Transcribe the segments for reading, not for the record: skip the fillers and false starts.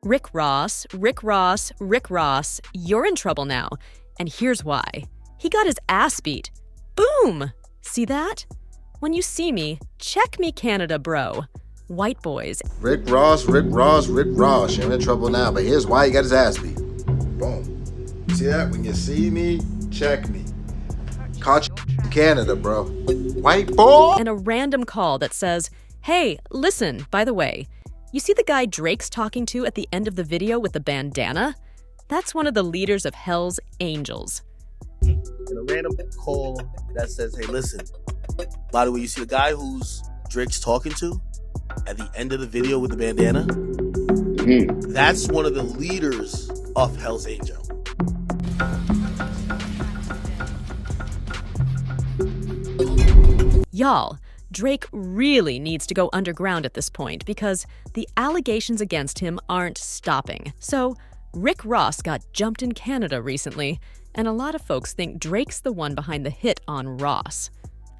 Rick Ross, Rick Ross, Rick Ross, you're in trouble now. And here's why. He got his ass beat. Boom! See that? When you see me, check me, Canada, bro. White boys. Rick Ross, Rick Ross, Rick Ross. You're in trouble now, but here's why he got his ass beat. Boom. See that? When you see me, check me. Caught you in Canada, bro. White boy! And a random call that says, hey, listen, by the way, you see the guy Drake's talking to at the end of the video with the bandana? That's one of the leaders of Hell's Angels. And a random call that says, hey, listen, by the way, you see the guy who's Drake's talking to at the end of the video with the bandana? That's one of the leaders of Hell's Angel. Y'all, Drake really needs to go underground at this point because the allegations against him aren't stopping. So, Rick Ross got jumped in Canada recently, and a lot of folks think Drake's the one behind the hit on Ross.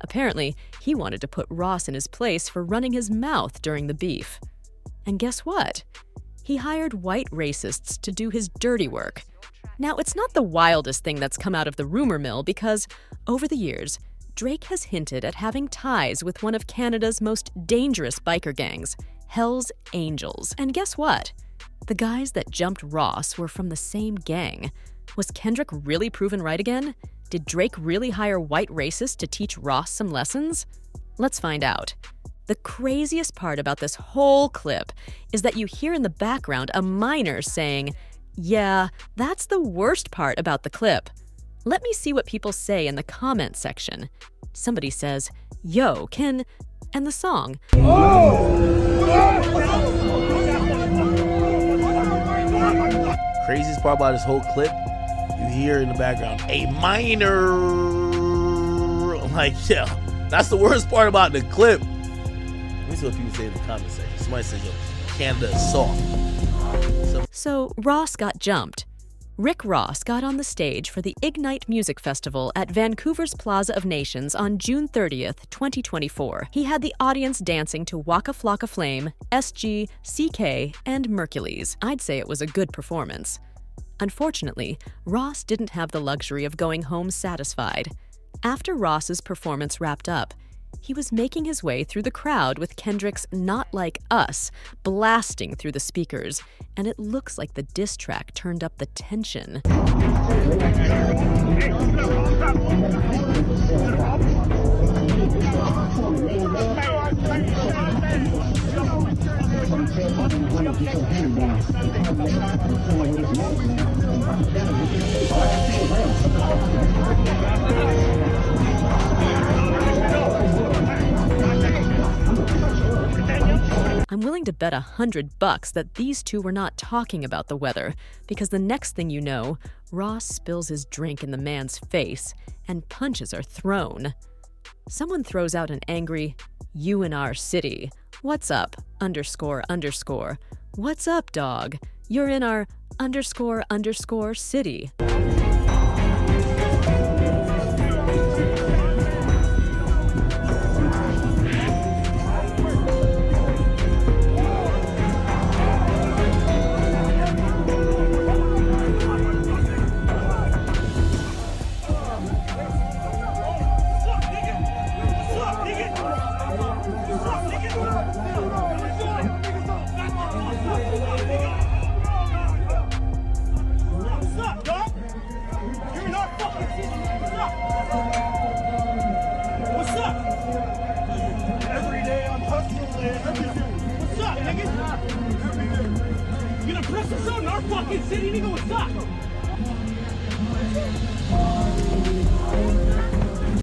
Apparently, he wanted to put Ross in his place for running his mouth during the beef. And guess what? He hired white racists to do his dirty work. Now, it's not the wildest thing that's come out of the rumor mill because, over the years, Drake has hinted at having ties with one of Canada's most dangerous biker gangs, Hell's Angels. And guess what? The guys that jumped Ross were from the same gang. Was Kendrick really proven right again? Did Drake really hire white racists to teach Ross some lessons? Let's find out. The craziest part about this whole clip is that you hear in the background a minor saying, yeah, that's the worst part about the clip. Let me see what people say in the comment section. Somebody says, yo, and the song. Craziest part about this whole clip, you hear in the background, a minor. I'm like, yeah, that's the worst part about the clip. Let me see what people say in the comment section. Somebody says, yo, Canada is soft. So Ross got jumped. Rick Ross got on the stage for the Ignite Music Festival at Vancouver's Plaza of Nations on June 30th, 2024. He had the audience dancing to Waka Flocka Flame, SG, CK, and Mercules. I'd say it was a good performance. Unfortunately, Ross didn't have the luxury of going home satisfied. After Ross's performance wrapped up, he was making his way through the crowd with Kendrick's Not Like Us blasting through the speakers, and it looks like the diss track turned up the tension. I'm willing to bet $100 that these two were not talking about the weather, because the next thing you know, Ross spills his drink in the man's face, and punches are thrown. Someone throws out an angry, "You in our city. What's up, __. What's up, dog? You're in our ___ city."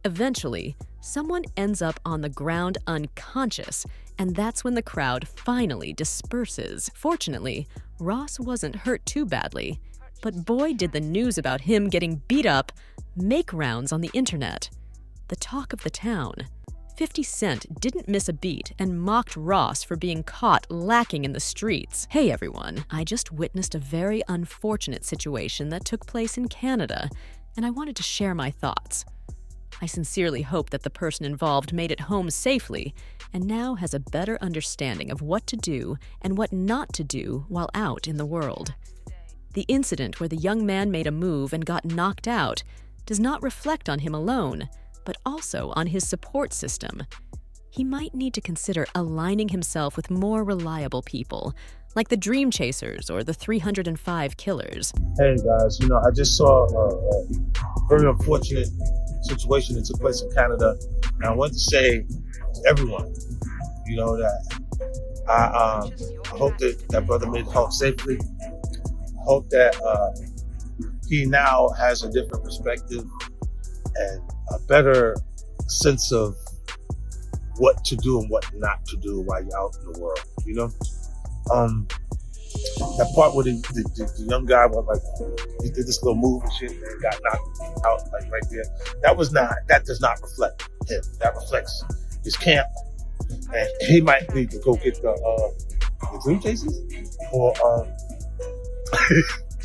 Eventually, someone ends up on the ground unconscious, and that's when the crowd finally disperses. Fortunately, Ross wasn't hurt too badly, but boy did the news about him getting beat up make rounds on the internet. The talk of the town. 50 Cent didn't miss a beat and mocked Ross for being caught lacking in the streets. Hey everyone, I just witnessed a very unfortunate situation that took place in Canada, and I wanted to share my thoughts. I sincerely hope that the person involved made it home safely and now has a better understanding of what to do and what not to do while out in the world. The incident where the young man made a move and got knocked out does not reflect on him alone, but also on his support system. He might need to consider aligning himself with more reliable people, like the Dream Chasers or the 305 Killers. Hey guys, I just saw a very unfortunate situation that took place in Canada, and I want to say to everyone, that I hope that brother made it home safely. I hope that he now has a different perspective and a better sense of what to do and what not to do while you're out in the world, That part where the young guy he did this little move and shit and got knocked out right there. That does not reflect him. That reflects his camp. And he might need to go get the Dream Chasers or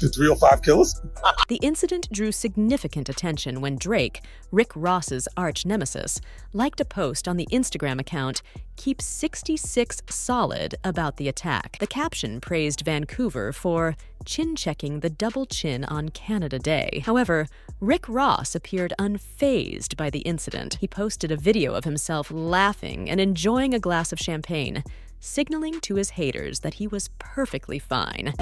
the 305 Killers. The incident drew significant attention when Drake, Rick Ross's arch-nemesis, liked a post on the Instagram account Keep 66 Solid about the attack. The caption praised Vancouver for chin-checking the double chin on Canada Day. However, Rick Ross appeared unfazed by the incident. He posted a video of himself laughing and enjoying a glass of champagne, signaling to his haters that he was perfectly fine.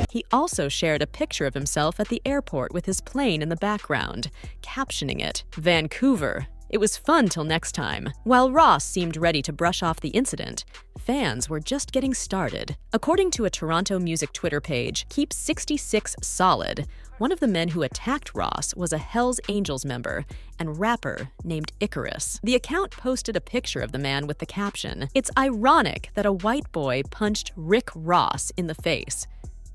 He also shared a picture of himself at the airport with his plane in the background, captioning it, "Vancouver. It was fun till next time." While Ross seemed ready to brush off the incident, fans were just getting started. According to a Toronto music Twitter page, Keep 66 Solid, one of the men who attacked Ross was a Hells Angels member and rapper named Icarus. The account posted a picture of the man with the caption, "It's ironic that a white boy punched Rick Ross in the face.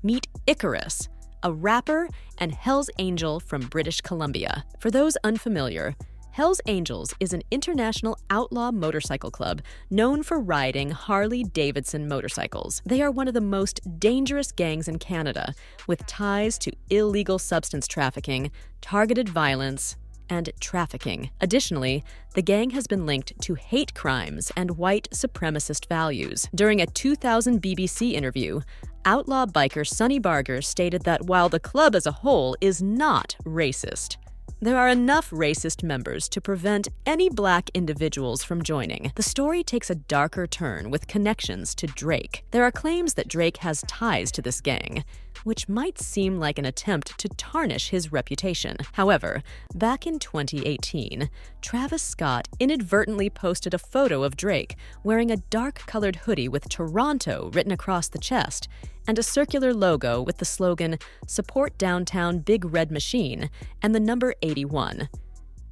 Meet Icarus, a rapper and Hells Angel from British Columbia." For those unfamiliar, Hells Angels is an international outlaw motorcycle club known for riding Harley-Davidson motorcycles. They are one of the most dangerous gangs in Canada, with ties to illegal substance trafficking, targeted violence, and trafficking. Additionally, the gang has been linked to hate crimes and white supremacist values. During a 2000 BBC interview, outlaw biker Sonny Barger stated that while the club as a whole is not racist, there are enough racist members to prevent any black individuals from joining. The story takes a darker turn with connections to Drake. There are claims that Drake has ties to this gang, which might seem like an attempt to tarnish his reputation. However, back in 2018, Travis Scott inadvertently posted a photo of Drake wearing a dark-colored hoodie with Toronto written across the chest and a circular logo with the slogan, "Support Downtown Big Red Machine," and the number 81.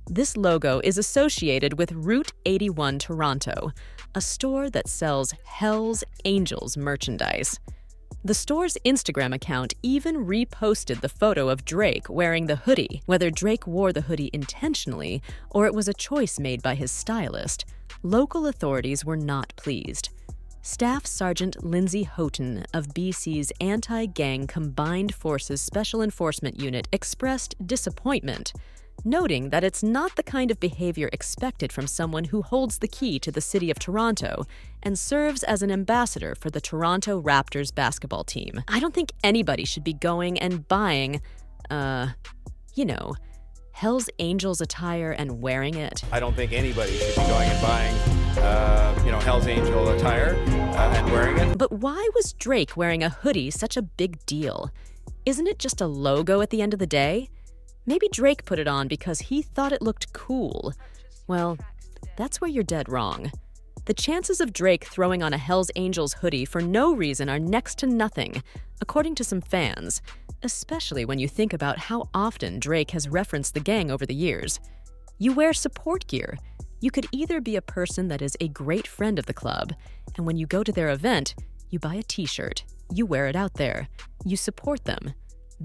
This logo is associated with Route 81 Toronto, a store that sells Hells Angels merchandise. The store's Instagram account even reposted the photo of Drake wearing the hoodie. Whether Drake wore the hoodie intentionally or it was a choice made by his stylist, local authorities were not pleased. Staff Sergeant Lindsay Houghton of BC's Anti-Gang Combined Forces Special Enforcement Unit expressed disappointment, noting that it's not the kind of behavior expected from someone who holds the key to the city of Toronto and serves as an ambassador for the Toronto Raptors basketball team. I don't think anybody should be going and buying, Hells Angels attire and wearing it. I don't think anybody should be going and buying, Hells Angel attire and wearing it. But why was Drake wearing a hoodie such a big deal? Isn't it just a logo at the end of the day? Maybe Drake put it on because he thought it looked cool. Well, that's where you're dead wrong. The chances of Drake throwing on a Hells Angels hoodie for no reason are next to nothing, according to some fans, especially when you think about how often Drake has referenced the gang over the years. You wear support gear. You could either be a person that is a great friend of the club, and when you go to their event, you buy a t-shirt, you wear it out there, you support them.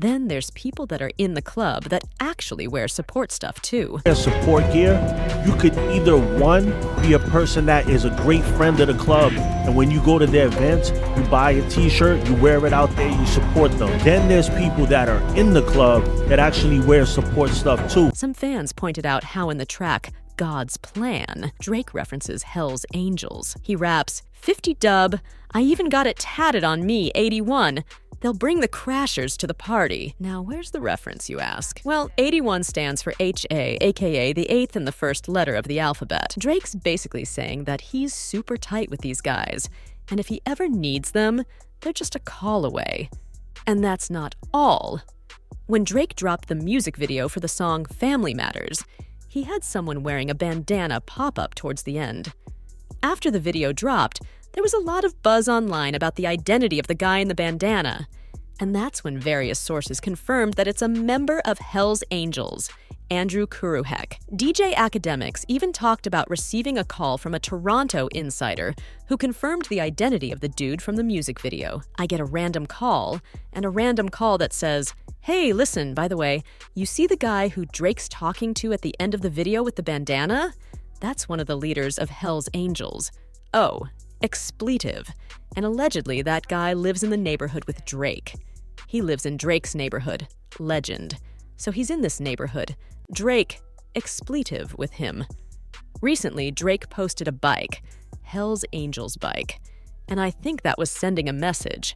Then there's people that are in the club that actually wear support stuff too. Support gear, you could either one, be a person that is a great friend of the club, and when you go to their events, you buy a t-shirt, you wear it out there, you support them. Then there's people that are in the club that actually wear support stuff too. Some fans pointed out how in the track God's Plan, Drake references Hell's Angels. He raps, 50 dub, I even got it tatted on me, 81. They'll bring the crashers to the party. Now, where's the reference, you ask? Well, 81 stands for HA, aka the 8th and the first letter of the alphabet. Drake's basically saying that he's super tight with these guys, and if he ever needs them, they're just a call away. And that's not all. When Drake dropped the music video for the song Family Matters, he had someone wearing a bandana pop up towards the end. After the video dropped, there was a lot of buzz online about the identity of the guy in the bandana. And that's when various sources confirmed that it's a member of Hell's Angels, Andrew Kuruhek. DJ Academics even talked about receiving a call from a Toronto insider who confirmed the identity of the dude from the music video. I get a random call, and a random call that says, hey, listen, by the way, you see the guy who Drake's talking to at the end of the video with the bandana? That's one of the leaders of Hell's Angels. Oh, expletive. And allegedly that guy lives in the neighborhood with Drake. He lives in Drake's neighborhood, Legend. So he's in this neighborhood. Drake, expletive with him. Recently, Drake posted a bike, Hell's Angels bike. And I think that was sending a message.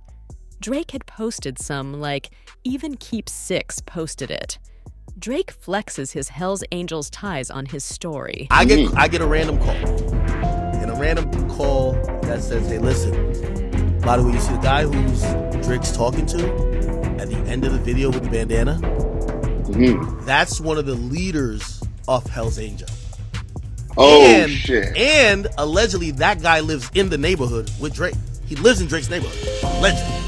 Drake had posted some, like, even Keep Six posted it. Drake flexes his Hell's Angels ties on his story. I get a random call. And a random call that says, hey, listen, by the way, you see the guy who's Drake's talking to at the end of the video with the bandana? That's one of the leaders of Hell's Angel. Oh, shit. And allegedly that guy lives in the neighborhood with Drake. He lives in Drake's neighborhood. Allegedly.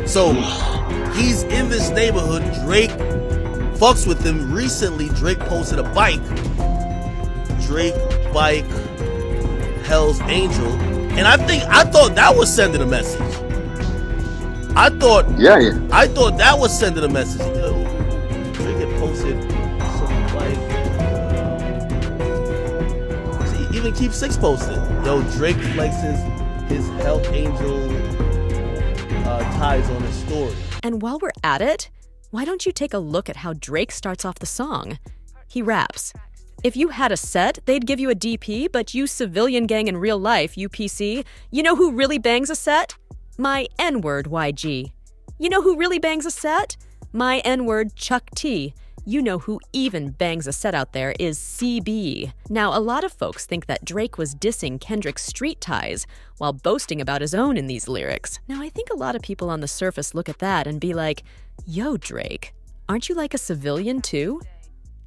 So he's in this neighborhood. Drake fucks with him. Recently, Drake posted a bike. Drake bike, Hell's Angel. And I thought that was sending a message. I thought that was sending a message. Yo, Drake had posted some bike. See, even Keep Six posted. Yo, Drake flexes his Hell Angel ties on his story. And while we're at it, why don't you take a look at how Drake starts off the song? He raps, if you had a set, they'd give you a DP, but you civilian gang in real life, UPC, you know who really bangs a set? My N-word, YG. You know who really bangs a set? My N-word, Chuck T. You know who even bangs a set out there is CB. Now, a lot of folks think that Drake was dissing Kendrick's street ties while boasting about his own in these lyrics. Now, I think a lot of people on the surface look at that and be like, yo, Drake, aren't you like a civilian too?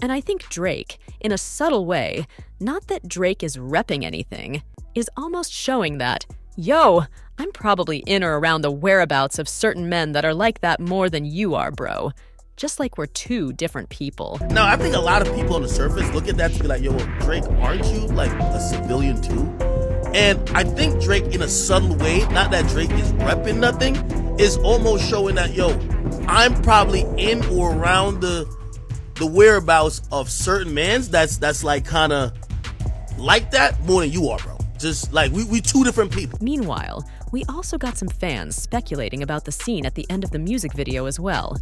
And I think Drake, in a subtle way, not that Drake is repping anything, is almost showing that, yo, I'm probably in or around the whereabouts of certain men that are like that more than you are, bro. Just like we're two different people. Now, I think a lot of people on the surface look at that to be like, yo, Drake, aren't you like a civilian too? And I think Drake, in a subtle way, not that Drake is repping nothing, is almost showing that, yo, I'm probably in or around the whereabouts of certain mans that's like kind of like that more than you are, bro. Just like we two different people. Meanwhile, we also got some fans speculating about the scene at the end of the music video as well.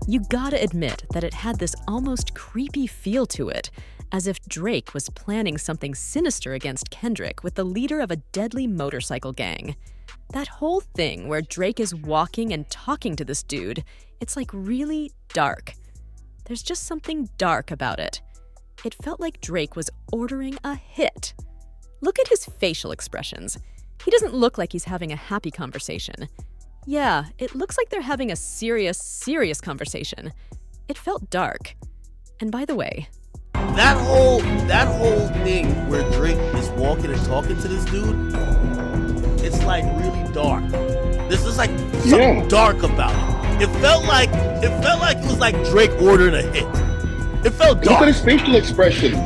You gotta admit that it had this almost creepy feel to it, as if Drake was planning something sinister against Kendrick with the leader of a deadly motorcycle gang. That whole thing where Drake is walking and talking to this dude, it's like really dark. There's just something dark about it. It felt like Drake was ordering a hit. Look at his facial expressions. He doesn't look like he's having a happy conversation. Yeah, it looks like they're having a serious conversation. It felt dark. And by the way, that whole thing where Drake is walking and talking to this dude, it's like really dark. This is like something dark about it. It felt like it was like Drake ordering a hit. It felt dark. Look at his facial expressions.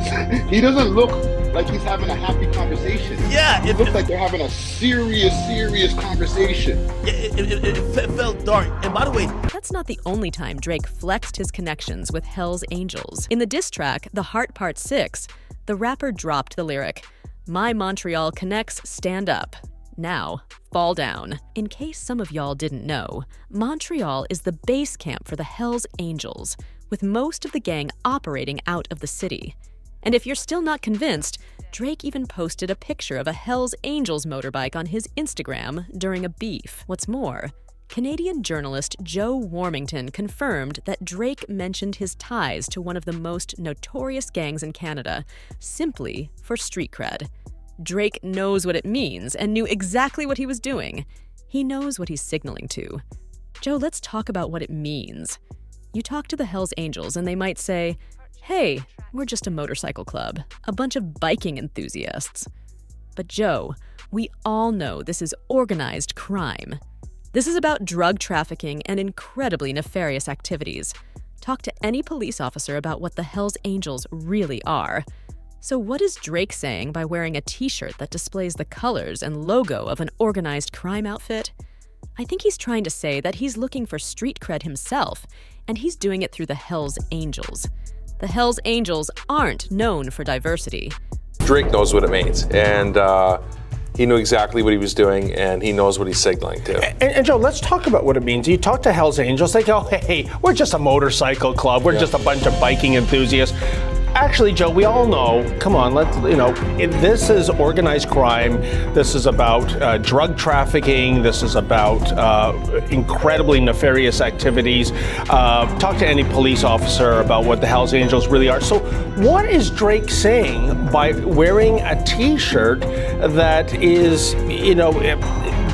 He doesn't look like he's having a happy conversation. Yeah, it looks like they're having a serious conversation. It felt dark. And by the way, That's not the only time Drake flexed his connections with Hell's Angels. In the diss track, The Heart Part 6, the rapper dropped the lyric, "My Montreal connects stand up. Now, fall down." In case some of y'all didn't know, Montreal is the base camp for the Hell's Angels, with most of the gang operating out of the city. And if you're still not convinced, Drake even posted a picture of a Hell's Angels motorbike on his Instagram during a beef. What's more, Canadian journalist Joe Warmington confirmed that Drake mentioned his ties to one of the most notorious gangs in Canada, simply for street cred. Drake knows what it means and knew exactly what he was doing. He knows what he's signaling to. Joe, let's talk about what it means. You talk to the Hells Angels and they might say, "Hey, we're just a motorcycle club, a bunch of biking enthusiasts." But Joe, we all know this is organized crime. This is about drug trafficking and incredibly nefarious activities. Talk to any police officer about what the Hells Angels really are. So what is Drake saying by wearing a t-shirt that displays the colors and logo of an organized crime outfit? I think he's trying to say that he's looking for street cred himself, and he's doing it through the Hells Angels. The Hells Angels aren't known for diversity. Drake knows what it means, and he knew exactly what he was doing, and he knows what he's signaling to. And Joe, let's talk about what it means. You talk to Hells Angels, they go, "Hey, we're just a motorcycle club. We're just a bunch of biking enthusiasts." Actually, Joe, we all know, come on, this is organized crime. This is about drug trafficking. This is about incredibly nefarious activities. Talk to any police officer about what the Hells Angels really are. So what is Drake saying by wearing a t-shirt that is,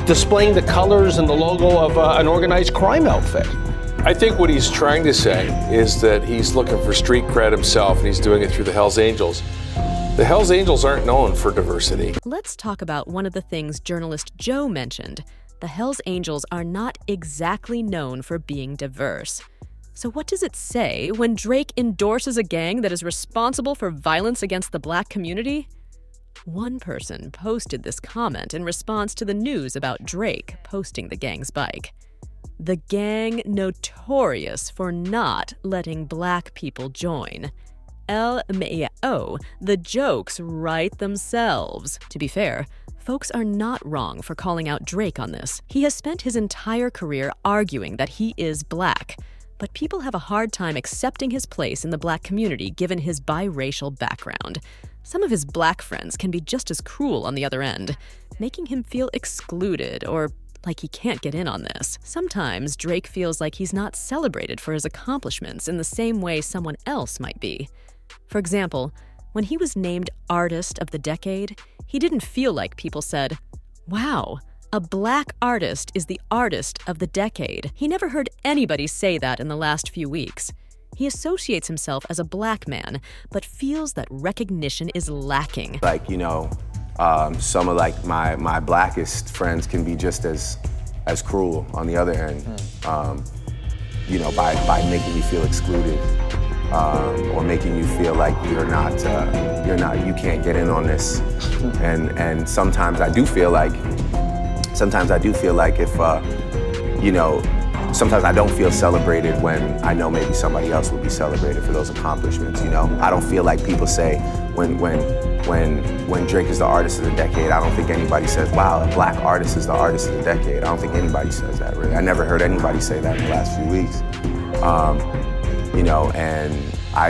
displaying the colors and the logo of an organized crime outfit? I think what he's trying to say is that he's looking for street cred himself, and he's doing it through the Hells Angels. The Hells Angels aren't known for diversity. Let's talk about one of the things journalist Joe mentioned. The Hells Angels are not exactly known for being diverse. So what does it say when Drake endorses a gang that is responsible for violence against the Black community? One person posted this comment in response to the news about Drake posting the gang's bike. The gang notorious for not letting Black people join. LMAO, the jokes write themselves. To be fair, folks are not wrong for calling out Drake on this. He has spent his entire career arguing that he is Black, but people have a hard time accepting his place in the Black community given his biracial background. Some of his Black friends can be just as cruel on the other end, making him feel excluded or like he can't get in on this. Sometimes Drake feels like he's not celebrated for his accomplishments in the same way someone else might be. For example, when he was named Artist of the Decade, he didn't feel like people said, "Wow, a Black artist is the Artist of the Decade." He never heard anybody say that in the last few weeks. He associates himself as a Black man, but feels that recognition is lacking. Some of my Blackest friends can be just as cruel on the other end, by making you feel excluded, or making you feel like you can't get in on this. And sometimes I do feel like if sometimes I don't feel celebrated when I know maybe somebody else would be celebrated for those accomplishments. I don't feel like people say when Drake is the Artist of the Decade, I don't think anybody says, "Wow, a Black artist is the Artist of the Decade." I don't think anybody says that, really. I never heard anybody say that in the last few weeks. And I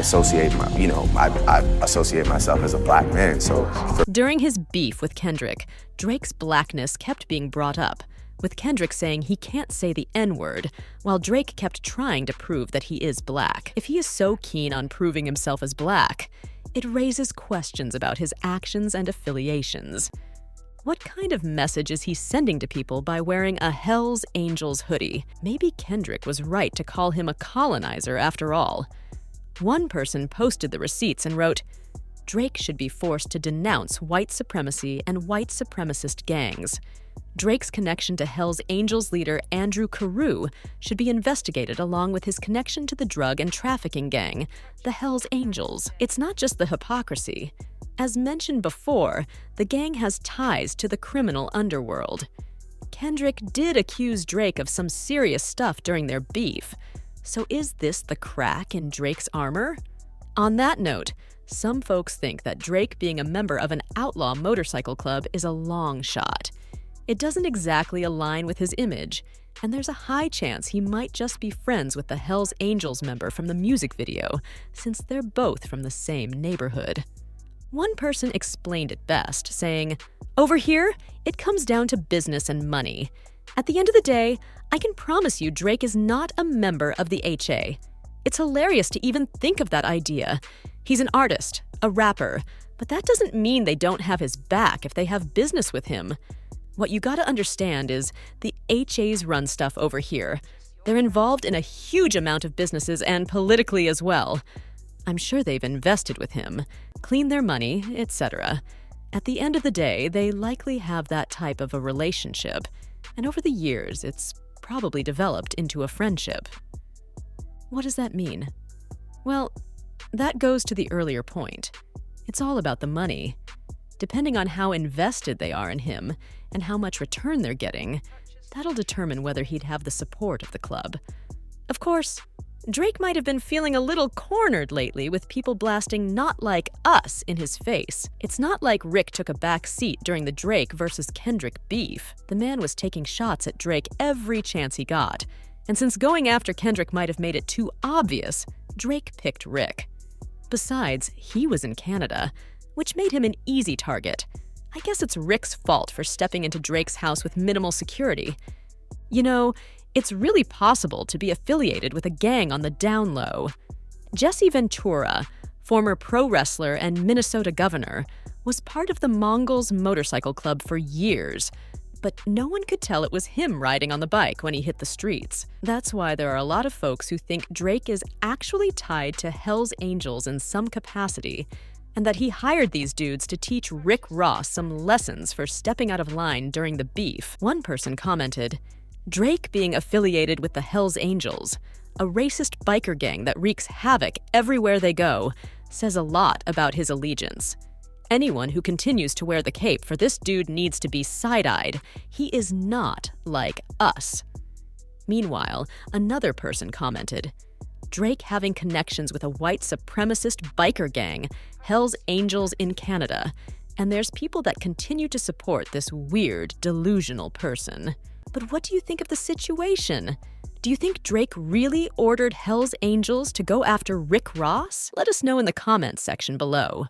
associate myself as a Black man. During his beef with Kendrick, Drake's Blackness kept being brought up, with Kendrick saying he can't say the N-word, while Drake kept trying to prove that he is Black. If he is so keen on proving himself as Black, it raises questions about his actions and affiliations. What kind of message is he sending to people by wearing a Hells Angels hoodie? Maybe Kendrick was right to call him a colonizer after all. One person posted the receipts and wrote, "Drake should be forced to denounce white supremacy and white supremacist gangs. Drake's connection to Hells Angels leader Andrew Carew should be investigated along with his connection to the drug and trafficking gang, the Hells Angels." It's not just the hypocrisy. As mentioned before, the gang has ties to the criminal underworld. Kendrick did accuse Drake of some serious stuff during their beef. So is this the crack in Drake's armor? On that note, some folks think that Drake being a member of an outlaw motorcycle club is a long shot. It doesn't exactly align with his image, and there's a high chance he might just be friends with the Hells Angels member from the music video, since they're both from the same neighborhood. One person explained it best, saying, "Over here, it comes down to business and money. At the end of the day, I can promise you Drake is not a member of the HA. It's hilarious to even think of that idea. He's an artist, a rapper, but that doesn't mean they don't have his back if they have business with him. What you gotta understand is the HAs run stuff over here. They're involved in a huge amount of businesses and politically as well. I'm sure they've invested with him, cleaned their money, etc. At the end of the day, they likely have that type of a relationship, and over the years, it's probably developed into a friendship." What does that mean? Well, that goes to the earlier point. It's all about the money. Depending on how invested they are in him and how much return they're getting, that'll determine whether he'd have the support of the club. Of course, Drake might have been feeling a little cornered lately with people blasting "not like us" in his face. It's not like Rick took a back seat during the Drake versus Kendrick beef. The man was taking shots at Drake every chance he got. And since going after Kendrick might have made it too obvious, Drake picked Rick. Besides, he was in Canada, which made him an easy target. I guess it's Rick's fault for stepping into Drake's house with minimal security. You know, it's really possible to be affiliated with a gang on the down low. Jesse Ventura, former pro wrestler and Minnesota governor, was part of the Mongols Motorcycle Club for years, but no one could tell it was him riding on the bike when he hit the streets. That's why there are a lot of folks who think Drake is actually tied to Hells Angels in some capacity, and that he hired these dudes to teach Rick Ross some lessons for stepping out of line during the beef. One person commented, "Drake being affiliated with the Hells Angels, a racist biker gang that wreaks havoc everywhere they go, says a lot about his allegiance. Anyone who continues to wear the cape for this dude needs to be side-eyed. He is not like us." Meanwhile, another person commented, "Drake having connections with a white supremacist biker gang, Hells Angels in Canada, and there's people that continue to support this weird, delusional person." But what do you think of the situation? Do you think Drake really ordered Hells Angels to go after Rick Ross? Let us know in the comments section below.